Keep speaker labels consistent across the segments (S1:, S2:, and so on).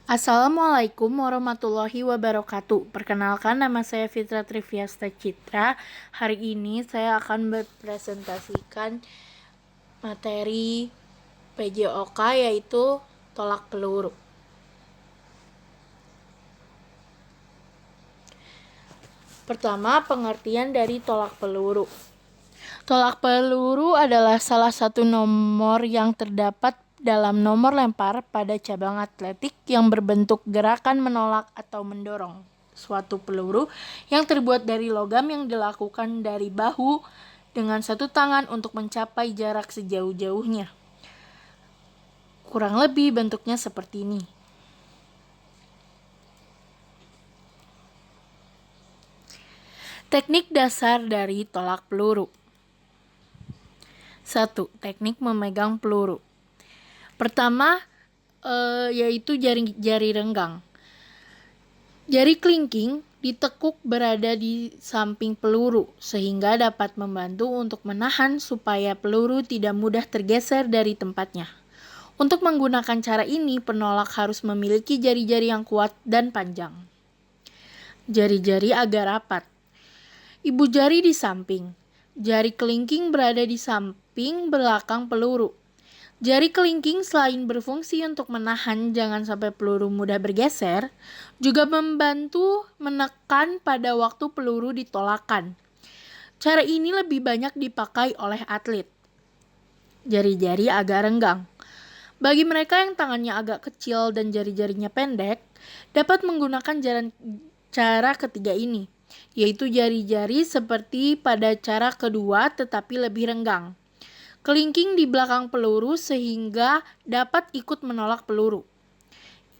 S1: Assalamualaikum warahmatullahi wabarakatuh. Perkenalkan, nama saya Fitra Triviasta Citra. Hari ini saya akan berpresentasikan materi PJOK, yaitu tolak peluru. Pertama, pengertian dari tolak peluru. Tolak peluru adalah salah satu nomor yang terdapat dalam nomor lempar pada cabang atletik yang berbentuk gerakan menolak atau mendorong suatu peluru yang terbuat dari logam yang dilakukan dari bahu dengan satu tangan untuk mencapai jarak sejauh-jauhnya. Kurang lebih bentuknya seperti ini. Teknik dasar dari tolak peluru. 1. Teknik memegang peluru. Pertama, yaitu jari renggang. Jari kelingking ditekuk berada di samping peluru sehingga dapat membantu untuk menahan supaya peluru tidak mudah tergeser dari tempatnya. Untuk menggunakan cara ini, penolak harus memiliki jari-jari yang kuat dan panjang. Jari-jari agak rapat. Ibu jari di samping. Jari kelingking berada di samping belakang peluru. Jari kelingking selain berfungsi untuk menahan jangan sampai peluru mudah bergeser, juga membantu menekan pada waktu peluru ditolakkan. Cara ini lebih banyak dipakai oleh atlet. Jari-jari agak renggang. Bagi mereka yang tangannya agak kecil dan jari-jarinya pendek, dapat menggunakan cara ketiga ini, yaitu jari-jari seperti pada cara kedua tetapi lebih renggang. Kelingking di belakang peluru sehingga dapat ikut menolak peluru.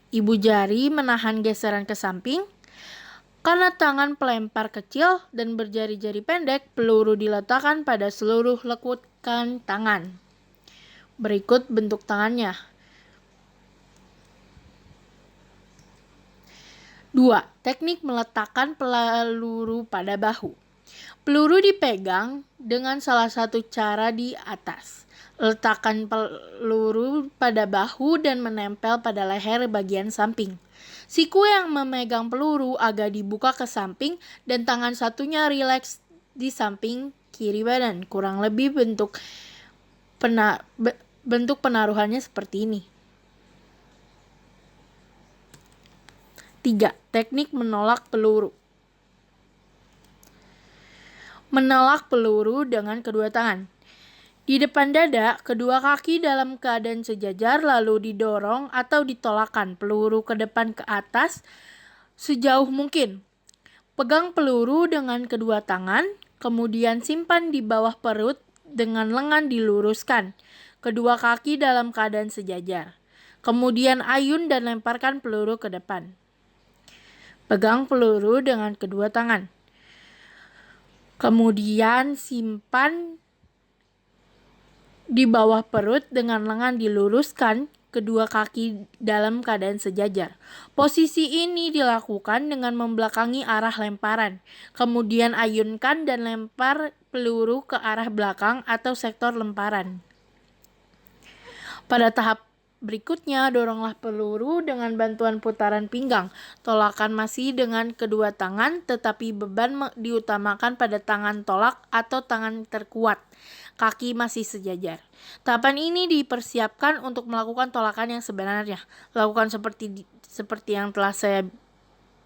S1: Ibu jari menahan geseran ke samping. Karena tangan pelempar kecil dan berjari-jari pendek, peluru diletakkan pada seluruh lekukan tangan. Berikut bentuk tangannya. 2. Teknik meletakkan peluru pada bahu. Peluru dipegang dengan salah satu cara di atas. Letakkan peluru pada bahu dan menempel pada leher bagian samping. Siku yang memegang peluru agak dibuka ke samping dan tangan satunya rileks di samping kiri badan. Kurang lebih bentuk penaruhannya seperti ini. 3. Teknik menolak peluru. Menolak peluru dengan kedua tangan. Di depan dada, kedua kaki dalam keadaan sejajar lalu didorong atau ditolakkan peluru ke depan ke atas sejauh mungkin. Pegang peluru dengan kedua tangan, kemudian simpan di bawah perut dengan lengan diluruskan. Kedua kaki dalam keadaan sejajar. Kemudian ayun dan lemparkan peluru ke depan. Pegang peluru dengan kedua tangan. Kemudian simpan di bawah perut dengan lengan diluruskan, kedua kaki dalam keadaan sejajar. Posisi ini dilakukan dengan membelakangi arah lemparan. Kemudian ayunkan dan lempar peluru ke arah belakang atau sektor lemparan. Pada tahap berikutnya, doronglah peluru dengan bantuan putaran pinggang. Tolakan masih dengan kedua tangan, tetapi beban diutamakan pada tangan tolak atau tangan terkuat. Kaki masih sejajar. Tahapan ini dipersiapkan untuk melakukan tolakan yang sebenarnya. Lakukan seperti yang telah saya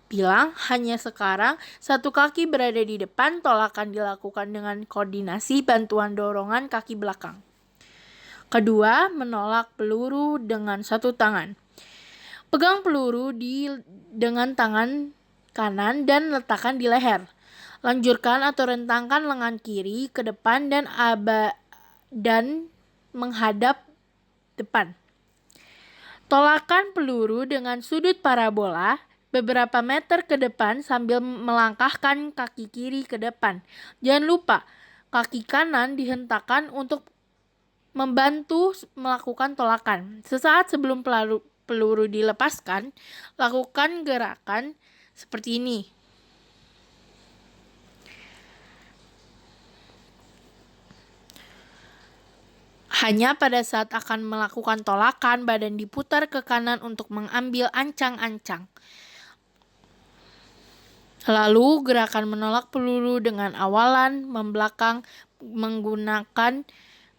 S1: bilang, hanya sekarang satu kaki berada di depan, tolakan dilakukan dengan koordinasi bantuan dorongan kaki belakang. Kedua, menolak peluru dengan satu tangan. Pegang peluru dengan tangan kanan dan letakkan di leher. Lanjutkan atau rentangkan lengan kiri ke depan dan menghadap depan. Tolakan peluru dengan sudut parabola beberapa meter ke depan sambil melangkahkan kaki kiri ke depan. Jangan lupa, kaki kanan dihentakkan untuk membantu melakukan tolakan. Sesaat sebelum peluru dilepaskan, lakukan gerakan seperti ini. Hanya pada saat akan melakukan tolakan, badan diputar ke kanan untuk mengambil ancang-ancang. Lalu gerakan menolak peluru dengan awalan membelakang menggunakan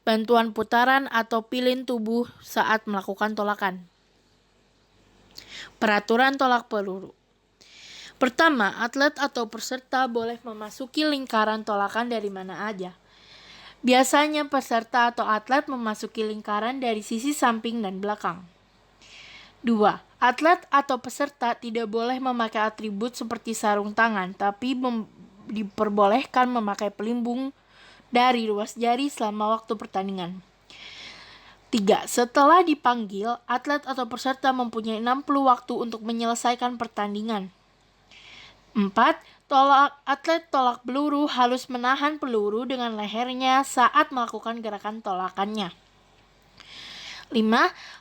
S1: bantuan putaran atau pilin tubuh saat melakukan tolakan. Peraturan tolak peluru. Pertama, atlet atau peserta boleh memasuki lingkaran tolakan dari mana aja. Biasanya peserta atau atlet memasuki lingkaran dari sisi samping dan belakang. 2. Atlet atau peserta tidak boleh memakai atribut seperti sarung tangan, tapi diperbolehkan memakai pelindung dari ruas jari selama waktu pertandingan. 3. Setelah dipanggil, atlet atau peserta mempunyai 60 waktu untuk menyelesaikan pertandingan. 4. Atlet tolak peluru harus menahan peluru dengan lehernya saat melakukan gerakan tolakannya. 5.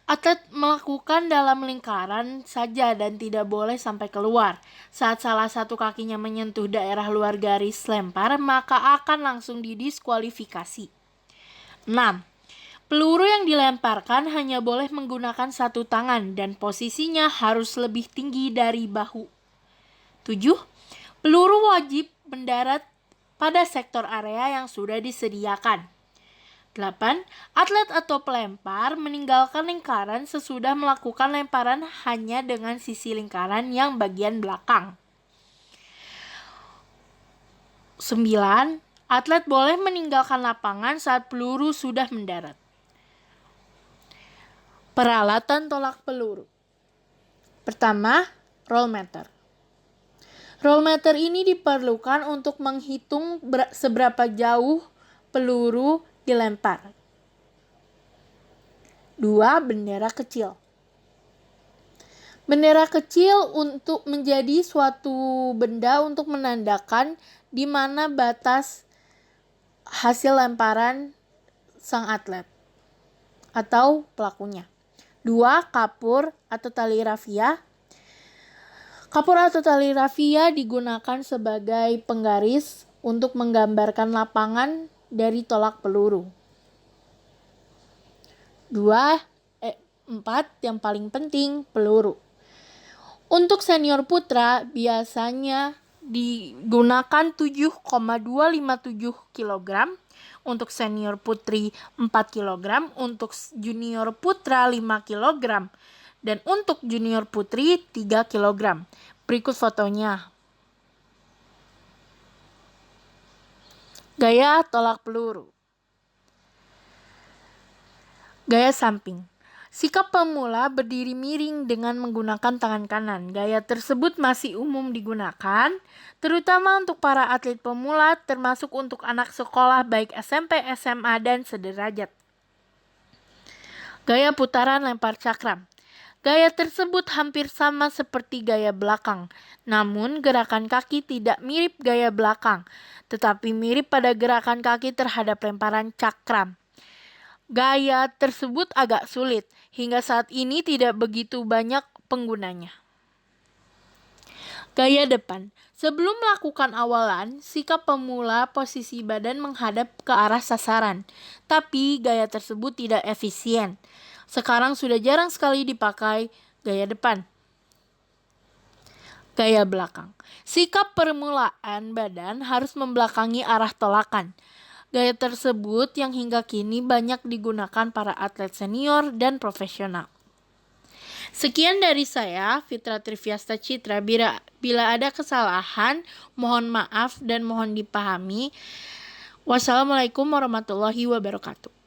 S1: Atlet melakukan dalam lingkaran saja dan tidak boleh sampai keluar. Saat salah satu kakinya menyentuh daerah luar garis lempar, maka akan langsung didiskualifikasi. 6. Peluru yang dilemparkan hanya boleh menggunakan satu tangan dan posisinya harus lebih tinggi dari bahu. 7. Peluru wajib mendarat pada sektor area yang sudah disediakan. 8. Atlet atau pelempar meninggalkan lingkaran sesudah melakukan lemparan hanya dengan sisi lingkaran yang bagian belakang. 9. Atlet boleh meninggalkan lapangan saat peluru sudah mendarat. Peralatan tolak peluru. Pertama, rollmeter. Rollmeter ini diperlukan untuk menghitung seberapa jauh peluru dilempar. 2. Bendera kecil. Bendera kecil untuk menjadi suatu benda untuk menandakan di mana batas hasil lemparan sang atlet atau pelakunya. 2. Kapur atau tali rafia. Kapur atau tali rafia digunakan sebagai penggaris untuk menggambarkan lapangan dari tolak peluru. 4. Yang paling penting, peluru. Untuk senior putra biasanya digunakan 7,257 kg, untuk senior putri 4 kg, untuk junior putra 5 kg, dan untuk junior putri 3 kg. Berikut fotonya. Gaya tolak peluru. Gaya samping. Sikap pemula berdiri miring dengan menggunakan tangan kanan. Gaya tersebut masih umum digunakan, terutama untuk para atlet pemula, termasuk untuk anak sekolah baik SMP, SMA, dan sederajat. Gaya putaran lempar cakram. Gaya tersebut hampir sama seperti gaya belakang, namun gerakan kaki tidak mirip gaya belakang, tetapi mirip pada gerakan kaki terhadap lemparan cakram. Gaya tersebut agak sulit, hingga saat ini tidak begitu banyak penggunanya. Gaya depan. Sebelum melakukan awalan, sikap pemula posisi badan menghadap ke arah sasaran, tapi gaya tersebut tidak efisien. Sekarang sudah jarang sekali dipakai gaya depan. Gaya belakang. Sikap permulaan badan harus membelakangi arah tolakan. Gaya tersebut yang hingga kini banyak digunakan para atlet senior dan profesional. Sekian dari saya, Fitra Triviasta Citra. Bila ada kesalahan, mohon maaf dan mohon dipahami. Wassalamualaikum warahmatullahi wabarakatuh.